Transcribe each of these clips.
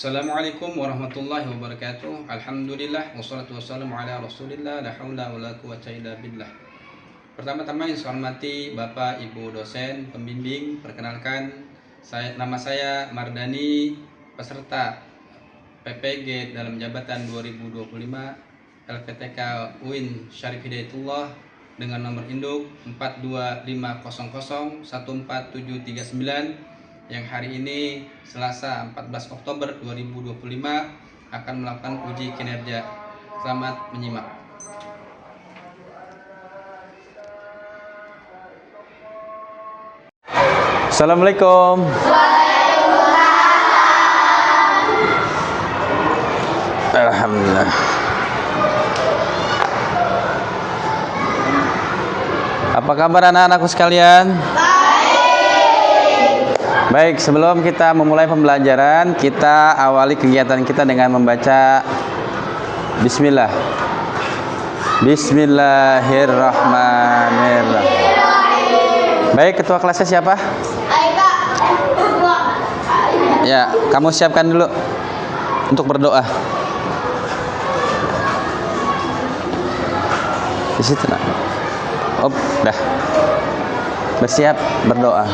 Assalamualaikum warahmatullahi wabarakatuh. Alhamdulillah wassalatu wassalamu ala Rasulillah la haula wala quwata illa billah. Pertama-tama yang saya hormati Bapak Ibu dosen, pembimbing, perkenalkan nama saya Mardani, peserta PPG dalam jabatan 2025 LPTK UIN Syarif Hidayatullah dengan nomor induk 42500147739 yang hari ini Selasa 14 Oktober 2025 akan melakukan uji kinerja. Selamat menyimak. Assalamualaikum. Alhamdulillah. Apa kabar anak-anakku sekalian? Baik, sebelum kita memulai pembelajaran, kita awali kegiatan kita dengan membaca Bismillah. Bismillahirrahmanirrahim. Baik, ketua kelasnya siapa? Ya, kamu siapkan dulu untuk berdoa. Di situ nak. Dah. Bersiap berdoa.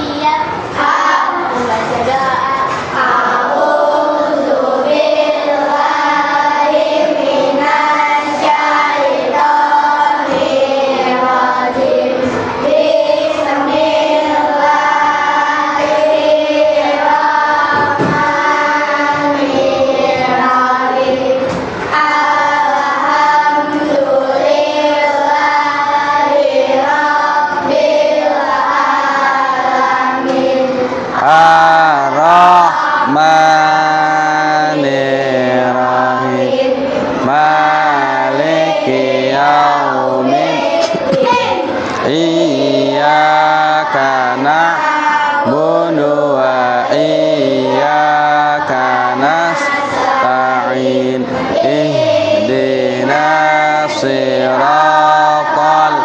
Ar-Rahmanir-Rahim Maliki yaumiddin Iyyaka na'budu wa iyyaka nasta'in Ihdinas siratal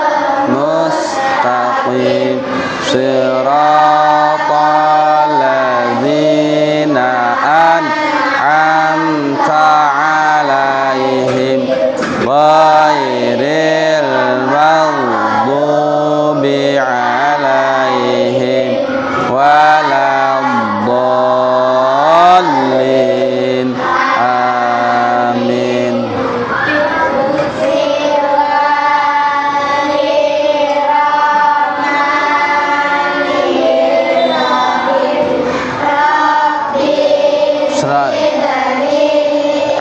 mustaqim Siratal ladzina an'amta 'alaihim ghairil maghdubi 'alaihim waladdallin. Amin.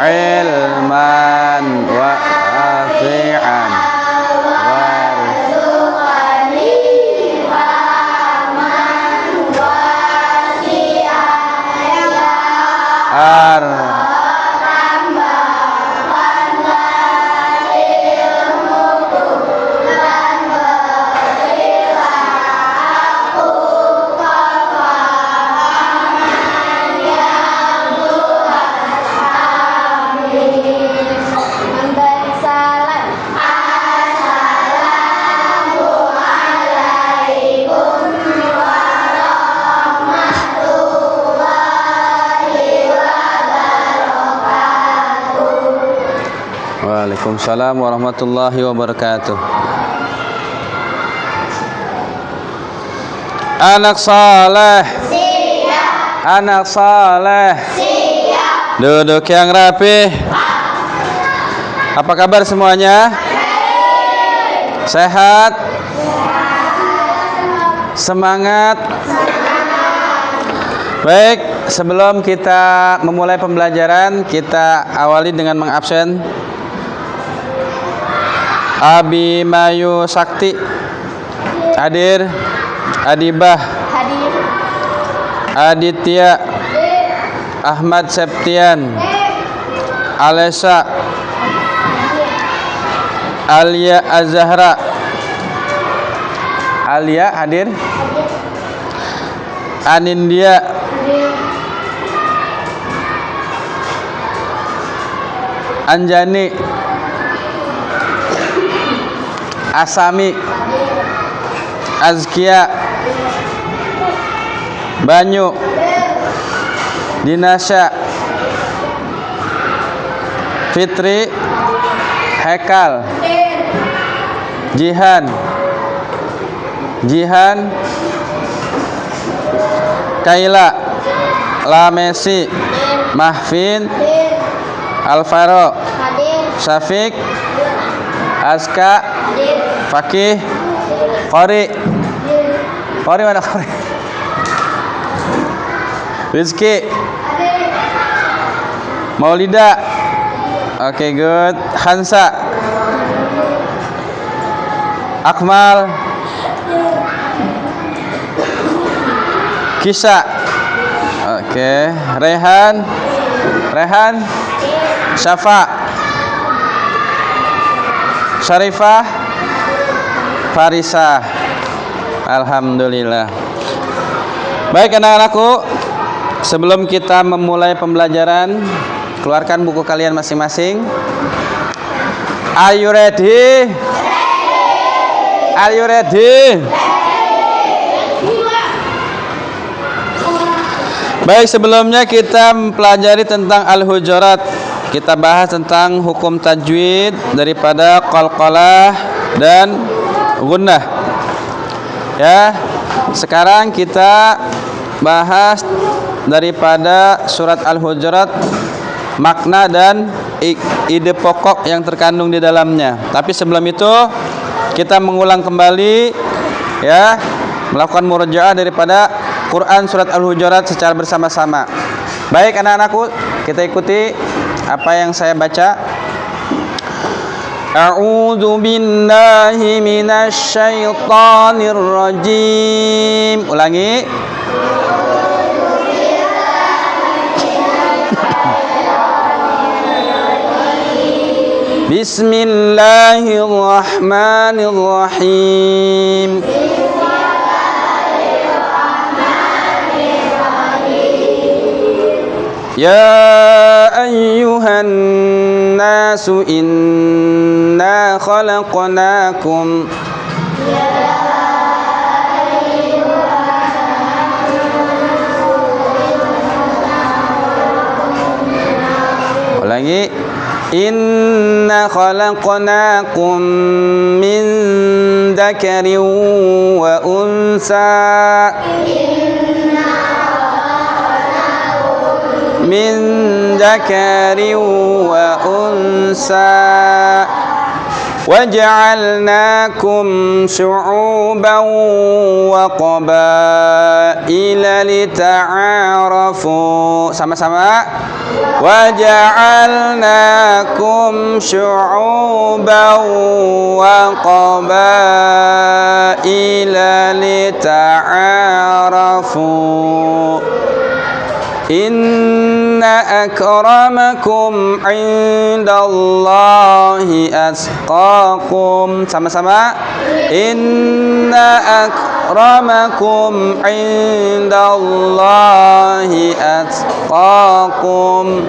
Ilman wa afi'an warzuqani fahman wasi'an Waalaikumsalam warahmatullahi wabarakatuh. Anak saleh. Siap. Anak saleh. Siap. Duduk yang rapi. Apa kabar semuanya? Sehat? Semangat? Baik, sebelum kita memulai pembelajaran, kita awali dengan mengabsen Abimayu Sakti hadir. Adibah hadir. Aditya hadir. Ahmad Septian hadir. Alesa Alia Azahra Alia hadir. Anindya hadir. Anjani Asami Azkia Banyu Dinasya Fitri, Hekal, Jihan, Kaila, Lamesi, Mahfin, Alvaro, Syafiq, Aska, Fakih, Qori. Qori mana Qori? Rizki, Maulida. Oke, good. Hansa, Akmal, Kisha. Oke, Rehan, Syafa, Syarifah, Farisa. Alhamdulillah. Baik anak-anakku, sebelum kita memulai pembelajaran, keluarkan buku kalian masing-masing. Are you ready? Are you ready? Baik, sebelumnya kita mempelajari tentang Al-Hujurat. Kita bahas tentang hukum tajwid daripada qalqalah dan gunnah. Ya, sekarang kita bahas daripada surat Al-Hujurat, makna dan ide pokok yang terkandung di dalamnya. Tapi sebelum itu kita mengulang kembali, ya, melakukan murajaah daripada Quran surat Al-Hujurat secara bersama-sama. Baik anak-anakku, kita ikuti apa yang saya baca. A'udzu billahi minasy syaithanir rajim. Ulangi. Bismillahirrahmanirrahim. Ya ayyuhan nasu inna khalaqnakum Ulangi. Inna khalaqnakum min dzakarin wa unsa min dzakarin wa unsa waja'alnakum syu'uban wa qabaila lita'arafu. Sama-sama. Waja'alnakum syu'uban wa qabaila lita'arafu. Inna akramakum indallahi atqakum. Sama-sama. Inna akramakum indallahi atqakum.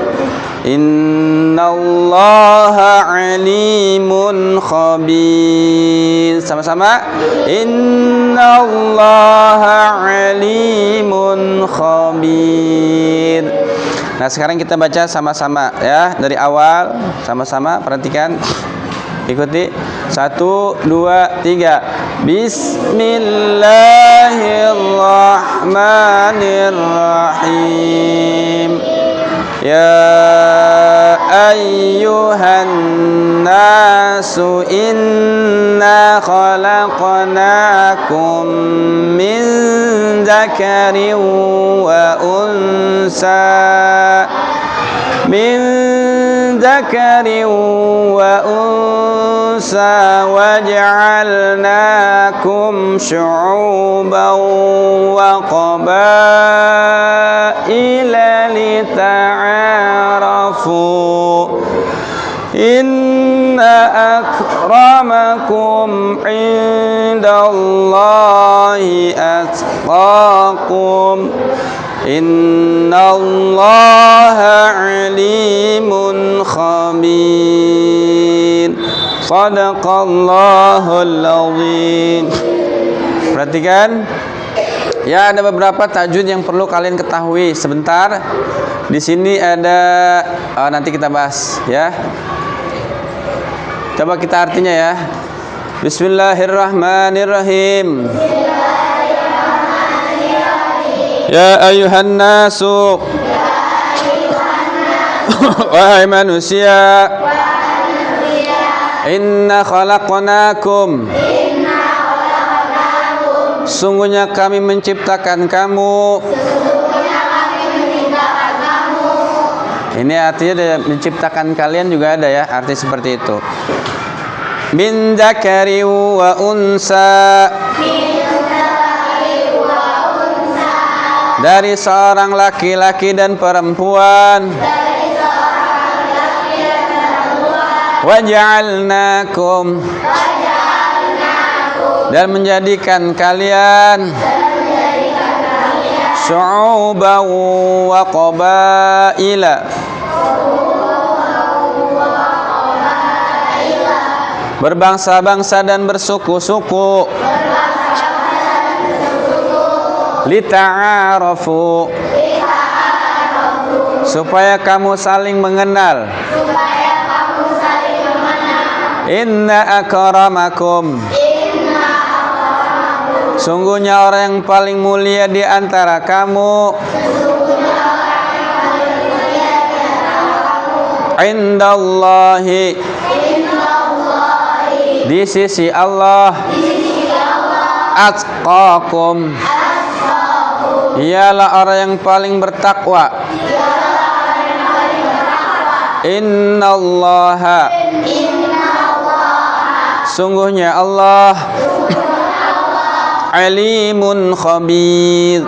Innallaha alimun khabir. Sama-sama. Innallaha alimun khabir. Nah, sekarang kita baca sama-sama ya, dari awal sama-sama, perhatikan. Ikuti. 1, 2, 3. Bismillahirrahmanirrahim. Ya ayyuhan nasu inna khalaqnakum min dzakarin wa unsa waja'alnakum syu'uban wa qabaila lita'arafu. Inna akramakum indallahi atqakum. Innallaha alimun khabir. Shadaqallahul azim. Perhatikan. Ya, ada beberapa tajwid yang perlu kalian ketahui. Sebentar. Di sini ada nanti kita bahas ya. Coba kita artinya ya. Bismillahirrahmanirrahim. Ya ayuhan nasu. Wahai manusia. Inna khalaqnakum. Sungguhnya kami menciptakan kamu. Ini artinya menciptakan kalian juga ada ya, arti seperti itu. Min dzakari wa unsa. Dari seorang laki-laki dan perempuan. Waja'alnakum. Dan menjadikan kalian syu'uban wa qabaila. Berbangsa-bangsa dan bersuku-suku. Lita'arafu. Supaya kamu saling mengenal. Inna akramakum. Sungguhnya orang yang paling mulia di antara kamu indallahi, di sisi Allah, atqakum, ialah orang yang paling bertakwa. Innallaha, sungguhnya Allah alimun khabir,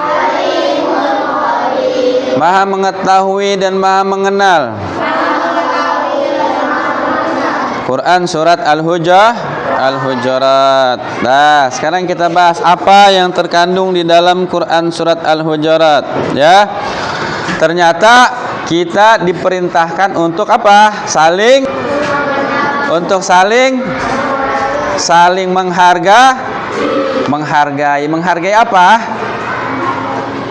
maha mengetahui dan maha mengenal. Quran surat Al-Hujurat. Nah, sekarang kita bahas apa yang terkandung di dalam Quran surat Al-Hujurat ya. Ternyata kita diperintahkan untuk apa? Saling menghargai. Menghargai apa?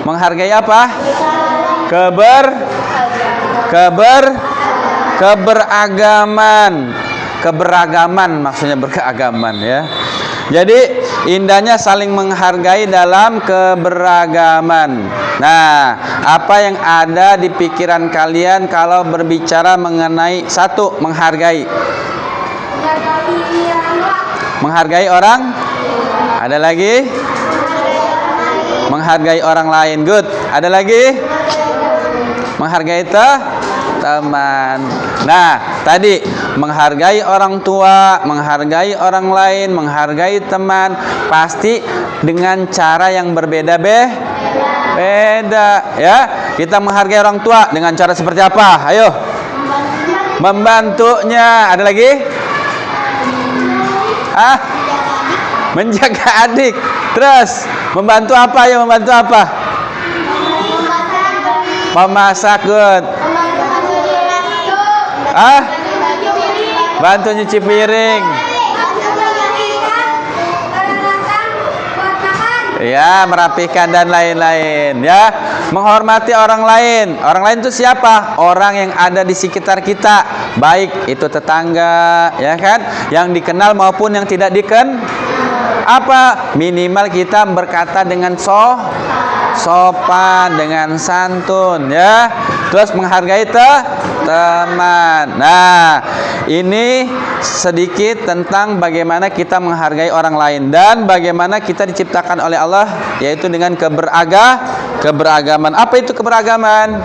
Menghargai apa? Keberagaman maksudnya berkeagaman ya. Jadi indahnya saling menghargai dalam keberagaman. Nah, apa yang ada di pikiran kalian kalau berbicara mengenai satu, menghargai? Menghargai orang? Ada lagi? Menghargai orang lain. Good. Ada lagi? Menghargai teman. Nah, tadi menghargai orang tua, menghargai orang lain, menghargai teman, pasti dengan cara yang beda ya. Kita menghargai orang tua dengan cara seperti apa? Ayo. Membantunya. Ada lagi? Menjaga adik. Terus membantu apa? Ya, membantu apa? Memasak. Good. Bantu nyuci piring. Ya, merapikan dan lain-lain ya. Menghormati orang lain. Orang lain itu siapa? Orang yang ada di sekitar kita, baik itu tetangga ya kan, yang dikenal maupun yang tidak dikenal. Apa? Minimal kita berkata dengan sopan, dengan santun ya. Terus menghargai teman. Nah, ini sedikit tentang bagaimana kita menghargai orang lain dan bagaimana kita diciptakan oleh Allah, yaitu dengan keberagaman. Apa itu keberagaman?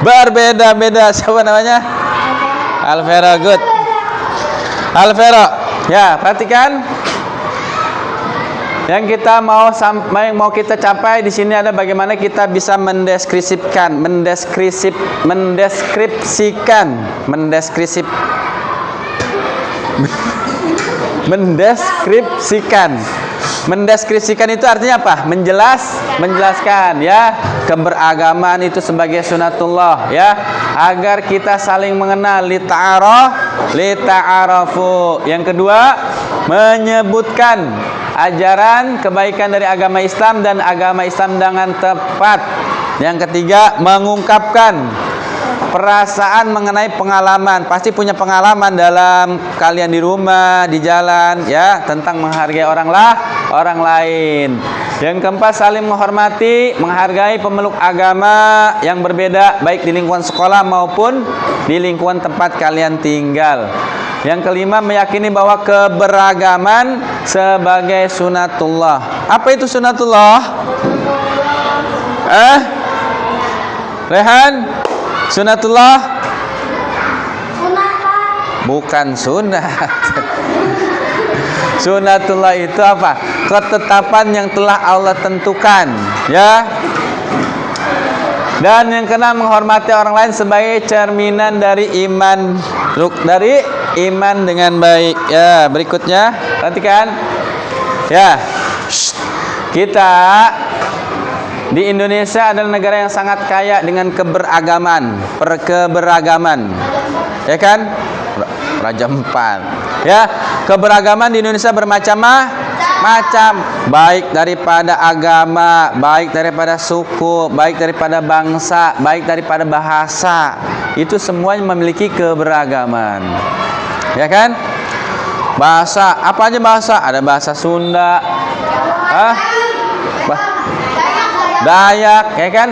Berbeda-beda. Siapa namanya? Alvera. Good. Alvera. Ya, perhatikan. Yang kita mau kita capai di sini ada bagaimana kita bisa mendeskripsikan itu artinya apa? Menjelaskan ya. Keberagaman itu sebagai sunatullah ya, agar kita saling mengenal, lita'arafu. Yang kedua, menyebutkan ajaran kebaikan dari agama Islam dan agama Islam dengan tepat. Yang ketiga, mengungkapkan perasaan mengenai pengalaman. Pasti punya pengalaman dalam kalian di rumah, di jalan, ya, tentang menghargai orang lain. Yang keempat, saling menghormati, menghargai pemeluk agama yang berbeda, baik di lingkungan sekolah maupun di lingkungan tempat kalian tinggal. Yang kelima, meyakini bahwa keberagaman sebagai sunatullah. Apa itu sunatullah? Rehan? Sunatullah? Bukan sunat. Sunatullah itu apa? Ketetapan yang telah Allah tentukan, ya. Dan yang keenam, menghormati orang lain sebagai cerminan dari iman, dengan baik. Ya, berikutnya perhatikan. Ya. Kita di Indonesia adalah negara yang sangat kaya dengan keberagaman, ya kan? Raja Empat. Ya, keberagaman di Indonesia bermacam-macam, baik daripada agama, baik daripada suku, baik daripada bangsa, baik daripada bahasa. Itu semuanya memiliki keberagaman. Ya kan? Bahasa, apa aja bahasa? Ada bahasa Sunda, Dayak, ya kan?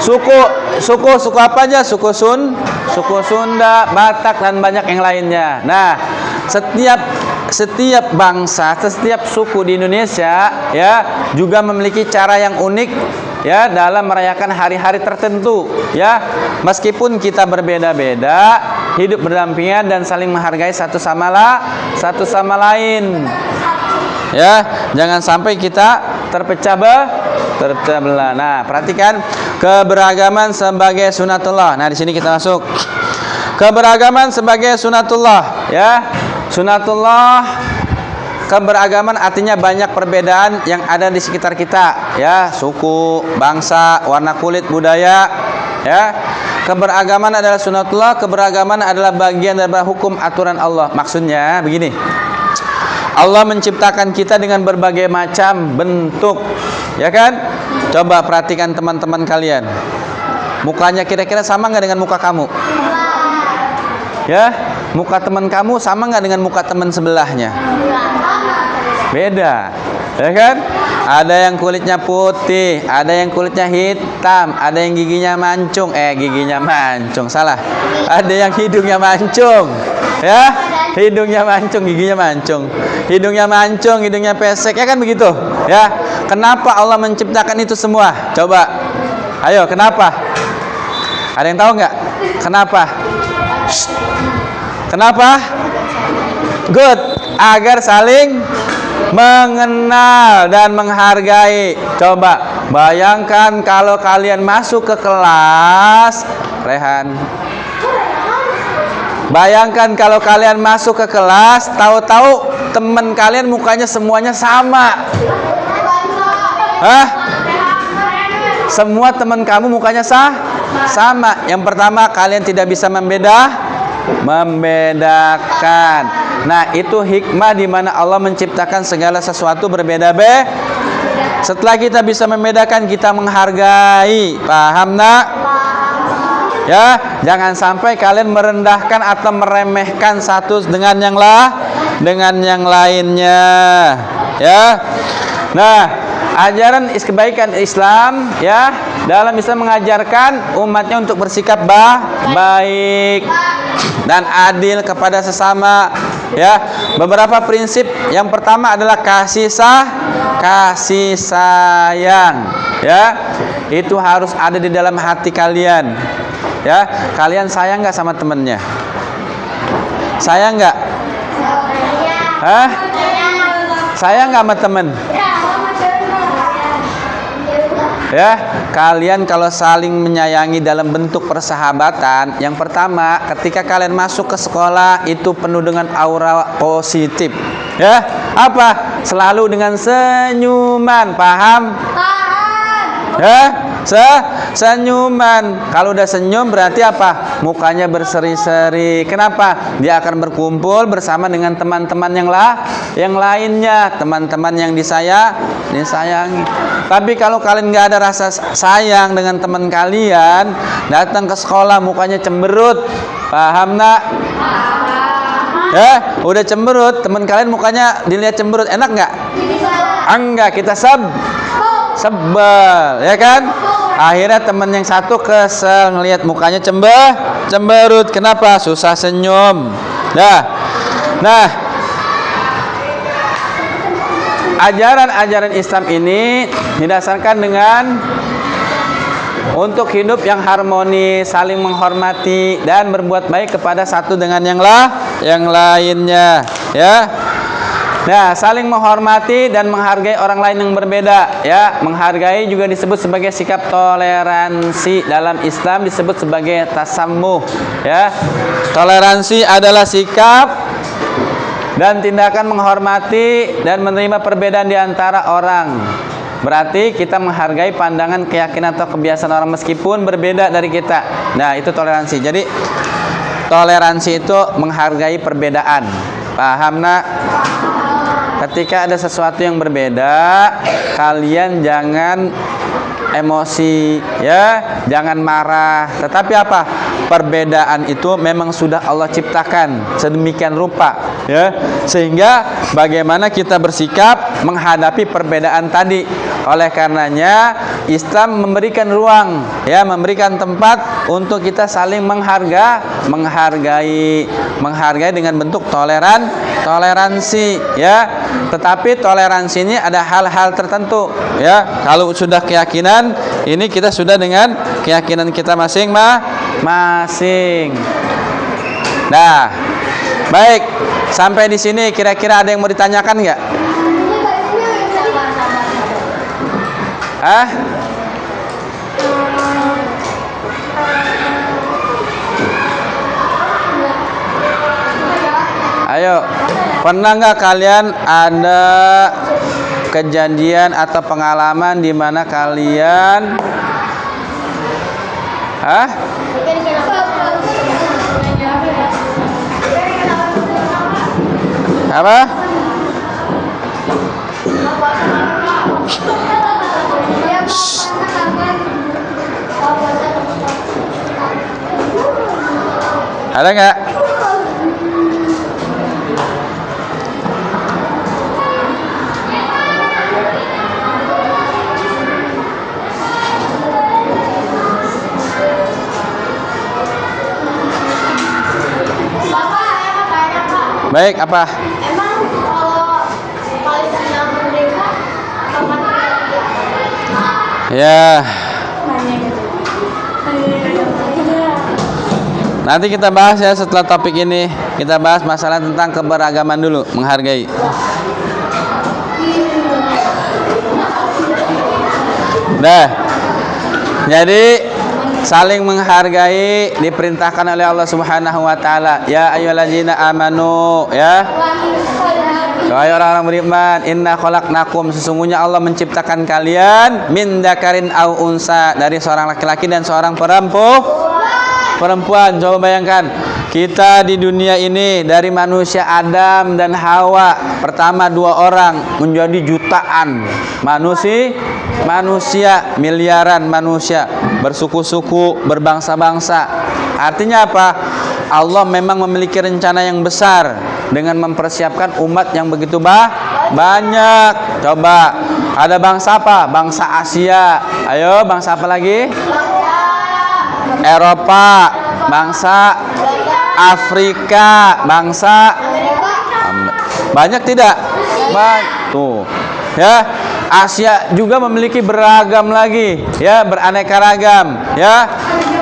Suku apa aja? Suku Sunda, Batak, dan banyak yang lainnya. Nah, setiap bangsa, setiap suku di Indonesia, ya, juga memiliki cara yang unik, ya, dalam merayakan hari-hari tertentu, ya. Meskipun kita berbeda-beda, hidup berdampingan dan saling menghargai satu sama lain. Ya, jangan sampai kita terpecah belah. Nah, perhatikan keberagaman sebagai sunatullah. Nah, di sini kita masuk. Keberagaman sebagai sunatullah, ya. Sunatullah, keberagaman artinya banyak perbedaan yang ada di sekitar kita, ya, suku, bangsa, warna kulit, budaya, ya. Keberagaman adalah sunatullah, keberagaman adalah bagian dari hukum aturan Allah. Maksudnya begini. Allah menciptakan kita dengan berbagai macam bentuk, ya kan? Coba perhatikan teman-teman kalian. Mukanya kira-kira sama nggak dengan muka kamu? Ya, muka teman kamu sama nggak dengan muka teman sebelahnya? Beda, ya kan? Ada yang kulitnya putih, ada yang kulitnya hitam, ada yang giginya mancung, salah. Ada yang hidungnya mancung, ya. Hidungnya mancung, giginya mancung. Hidungnya mancung, hidungnya pesek, ya kan begitu? Ya. Kenapa Allah menciptakan itu semua? Coba. Ayo, kenapa? Ada yang tahu nggak? Kenapa? Kenapa? Good. Agar saling mengenal dan menghargai. Coba bayangkan kalau kalian masuk ke kelas, Rehan. Bayangkan kalau kalian masuk ke kelas, tahu-tahu teman kalian mukanya semuanya sama. Semua teman kamu mukanya sama. Yang pertama, kalian tidak bisa membedakan. Nah, itu hikmah di mana Allah menciptakan segala sesuatu berbeda-beda. Setelah kita bisa membedakan, kita menghargai. Paham, nak? Ya, jangan sampai kalian merendahkan atau meremehkan satu dengan yang lainnya. Ya. Nah, ajaran kebaikan Islam, ya, dalam Islam mengajarkan umatnya untuk bersikap baik dan adil kepada sesama, ya. Beberapa prinsip. Yang pertama adalah kasih sayang, ya. Itu harus ada di dalam hati kalian. Ya, kalian sayang nggak sama temennya? Sayang nggak? Sayang nggak sama temen? Ya, kalian kalau saling menyayangi dalam bentuk persahabatan, yang pertama, ketika kalian masuk ke sekolah itu penuh dengan aura positif. Ya, apa? Selalu dengan senyuman, paham? Ya, senyuman. Kalau udah senyum berarti apa? Mukanya berseri-seri. Kenapa? Dia akan berkumpul bersama dengan teman-teman yang lainnya, teman-teman yang disayangi. Tapi kalau kalian nggak ada rasa sayang dengan teman kalian, datang ke sekolah mukanya cemberut, paham nak? Ya, udah cemberut, teman kalian mukanya dilihat cemberut, enak nggak? Enggak, kita sebel, ya kan? Akhirnya teman yang satu kesel ngelihat mukanya cemberut. Kenapa? Susah senyum. Nah, ajaran-ajaran Islam ini didasarkan dengan untuk hidup yang harmoni, saling menghormati dan berbuat baik kepada satu dengan yang lainnya, ya. Nah, saling menghormati dan menghargai orang lain yang berbeda, ya. Menghargai juga disebut sebagai sikap toleransi. Dalam Islam disebut sebagai tasammuh, ya. Toleransi adalah sikap dan tindakan menghormati dan menerima perbedaan di antara orang. Berarti kita menghargai pandangan, keyakinan atau kebiasaan orang meskipun berbeda dari kita. Nah, itu toleransi. Jadi toleransi itu menghargai perbedaan. Paham nak? Ketika ada sesuatu yang berbeda, kalian jangan emosi, ya, jangan marah. Tetapi apa? Perbedaan itu memang sudah Allah ciptakan sedemikian rupa, ya. Sehingga bagaimana kita bersikap menghadapi perbedaan tadi. Oleh karenanya Islam memberikan ruang, ya, memberikan tempat untuk kita saling menghargai dengan bentuk toleransi, ya. Tetapi toleransi ini ada hal-hal tertentu, ya. Kalau sudah keyakinan, ini kita sudah dengan keyakinan kita masing-masing. Nah, baik, sampai di sini kira-kira ada yang mau ditanyakan nggak? Ayo, pernah nggak kalian ada kejadian atau pengalaman di mana kalian apa? Ada nggak? Baik, apa? Emang kalau Palestina merdeka kapan? Ya. Nanti kita bahas ya setelah topik ini. Kita bahas masalah tentang keberagaman dulu, menghargai. Nah, jadi saling menghargai diperintahkan oleh Allah Subhanahu wa taala. Ya ayyuhallazina amanu, ya. Wahai orang-orang beriman, inna khalaqnakum, sesungguhnya Allah menciptakan kalian min dzakarin au unsa, dari seorang laki-laki dan seorang perempuan. Coba bayangkan, kita di dunia ini dari manusia Adam dan Hawa, pertama 2 orang menjadi jutaan manusia, miliaran manusia, bersuku-suku, berbangsa-bangsa. Artinya apa? Allah memang memiliki rencana yang besar dengan mempersiapkan umat yang begitu banyak. Coba, ada bangsa apa? Bangsa Asia. Ayo, bangsa apa lagi? Eropa, bangsa Afrika, bangsa banyak tidak? Tuh, ya. Asia juga memiliki beragam lagi, ya, beraneka ragam, ya.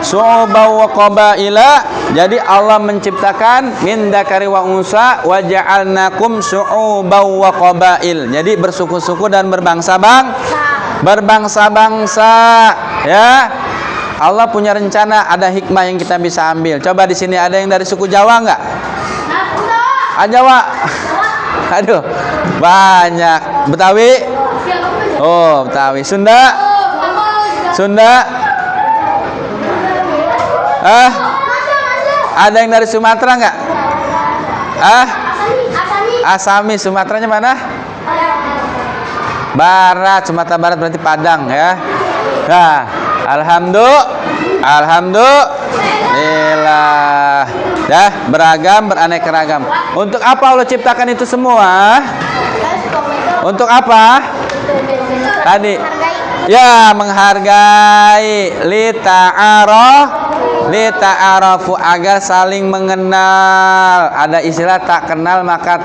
Su'ubaw wa qabaila. Jadi Allah menciptakan min dzakari wa unsa wa ja'alnakum su'ubaw wa qabail. Jadi bersuku-suku dan berbangsa-bangsa, ya. Allah punya rencana, ada hikmah yang kita bisa ambil. Coba di sini ada yang dari suku Jawa enggak? Jawa. Aduh, banyak. Betawi? Oh, Betawi. Sunda? Sunda? Ada yang dari Sumatera nggak? Asami, Sumateranya mana? Barat, Sumatera Barat berarti Padang ya. Nah, alhamdulillah. Dah, beragam, beraneka ragam. Untuk apa Allah ciptakan itu semua? Untuk apa? Tadi. Ya, menghargai, lita'arafu, agar saling mengenal. Ada istilah tak kenal maka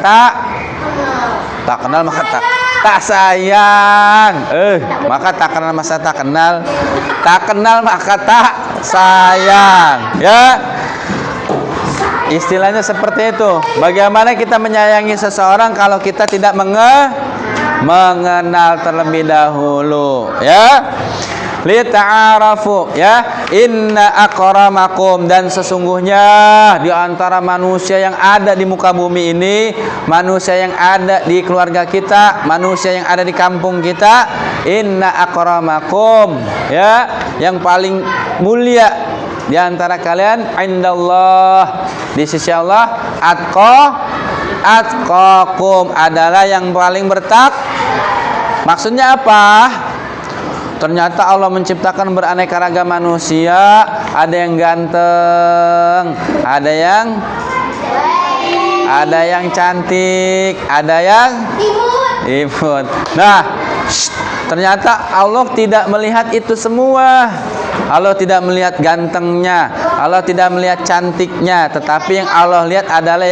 tak kenal maka tak sayang. Maka tak kenal maka tak kenal. Tak kenal maka tak sayang. Ya. Istilahnya seperti itu. Bagaimana kita menyayangi seseorang kalau kita tidak mengenal terlebih dahulu, ya. Lita'arafu, ya. Inna akramakum, dan sesungguhnya di antara manusia yang ada di muka bumi ini, manusia yang ada di keluarga kita, manusia yang ada di kampung kita, inna akramakum, ya, yang paling mulia di antara kalian indallah, di sisi Allah, atqakum, adalah yang paling Maksudnya apa? Ternyata Allah menciptakan beraneka ragam manusia. Ada yang ganteng, ada yang cantik, ada yang imut. Nah, ternyata Allah tidak melihat itu semua. Allah tidak melihat gantengnya, Allah tidak melihat cantiknya, tetapi yang Allah lihat adalah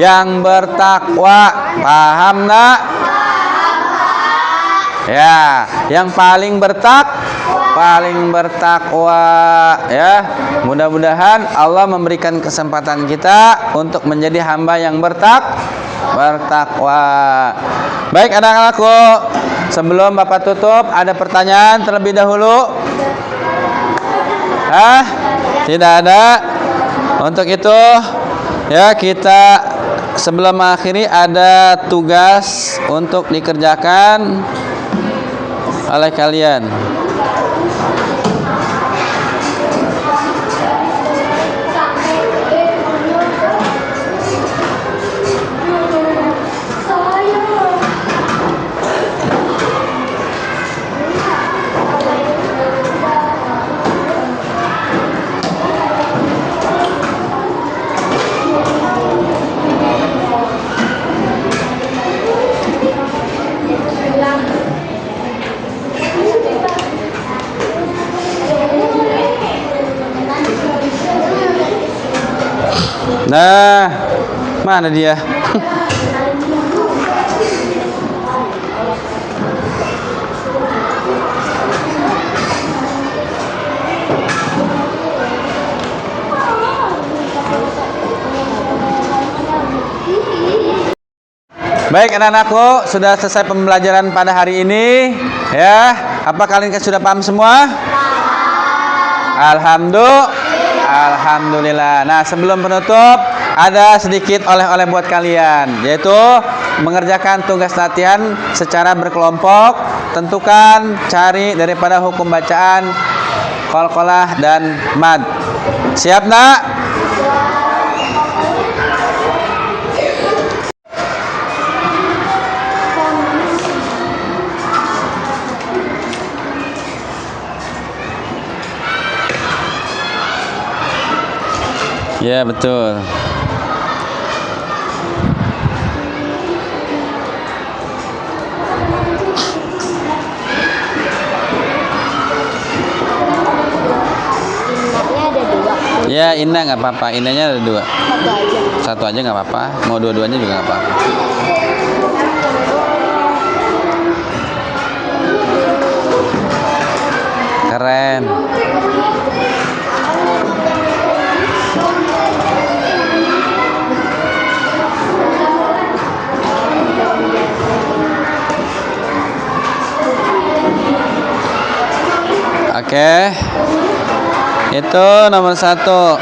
yang bertakwa. Paham nak? Ya, yang paling bertakwa, ya. Mudah-mudahan Allah memberikan kesempatan kita untuk menjadi hamba yang bertakwa. Baik anak-anakku, sebelum Bapak tutup, ada pertanyaan terlebih dahulu? Tidak ada. Untuk itu, ya, kita sebelum mengakhiri ada tugas untuk dikerjakan oleh kalian. Nah, mana dia? Baik anak-anakku, sudah selesai pembelajaran pada hari ini, ya. Apa kalian sudah paham semua? Alhamdulillah. Nah, sebelum penutup, ada sedikit oleh-oleh buat kalian, yaitu mengerjakan tugas latihan secara berkelompok. Tentukan, cari daripada hukum bacaan, qalqalah dan mad. Siap nak? Ya, betul. Ya, inna nggak apa-apa. Innanya ada 2. Satu aja nggak apa-apa. Mau dua-duanya juga nggak apa-apa. Keren. Oke. Itu nomor 1.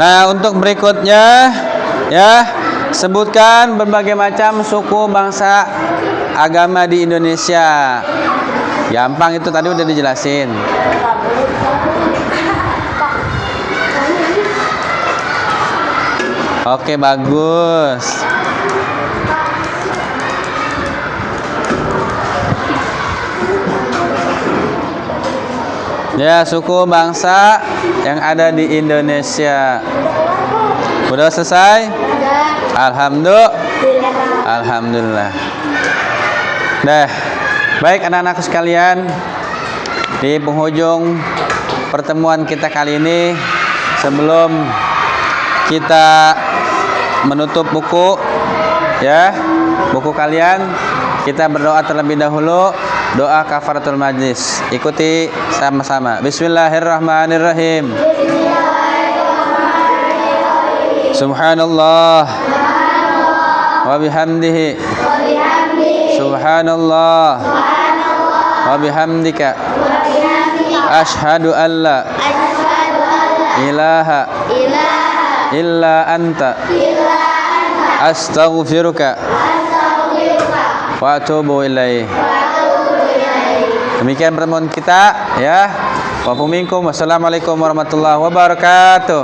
Nah, untuk berikutnya ya, sebutkan berbagai macam suku, bangsa, agama di Indonesia. Gampang itu, tadi udah dijelasin. Oke, bagus. Ya, suku bangsa yang ada di Indonesia. Udah selesai? Alhamdulillah. Nah, baik anak-anakku sekalian, di penghujung pertemuan kita kali ini, sebelum kita menutup buku ya, buku kalian, kita berdoa terlebih dahulu, doa kafaratul majlis. Ikuti sama-sama. Bismillahirrahmanirrahim. Subhanallah wa bihamdihi. Subhanallah wa bihamdika. Asyhadu an la ilaha illa anta astaghfiruka wa atubu ilaih. Demikian pertemuan kita ya. Wa minkum. Wassalamualaikum warahmatullahi wabarakatuh.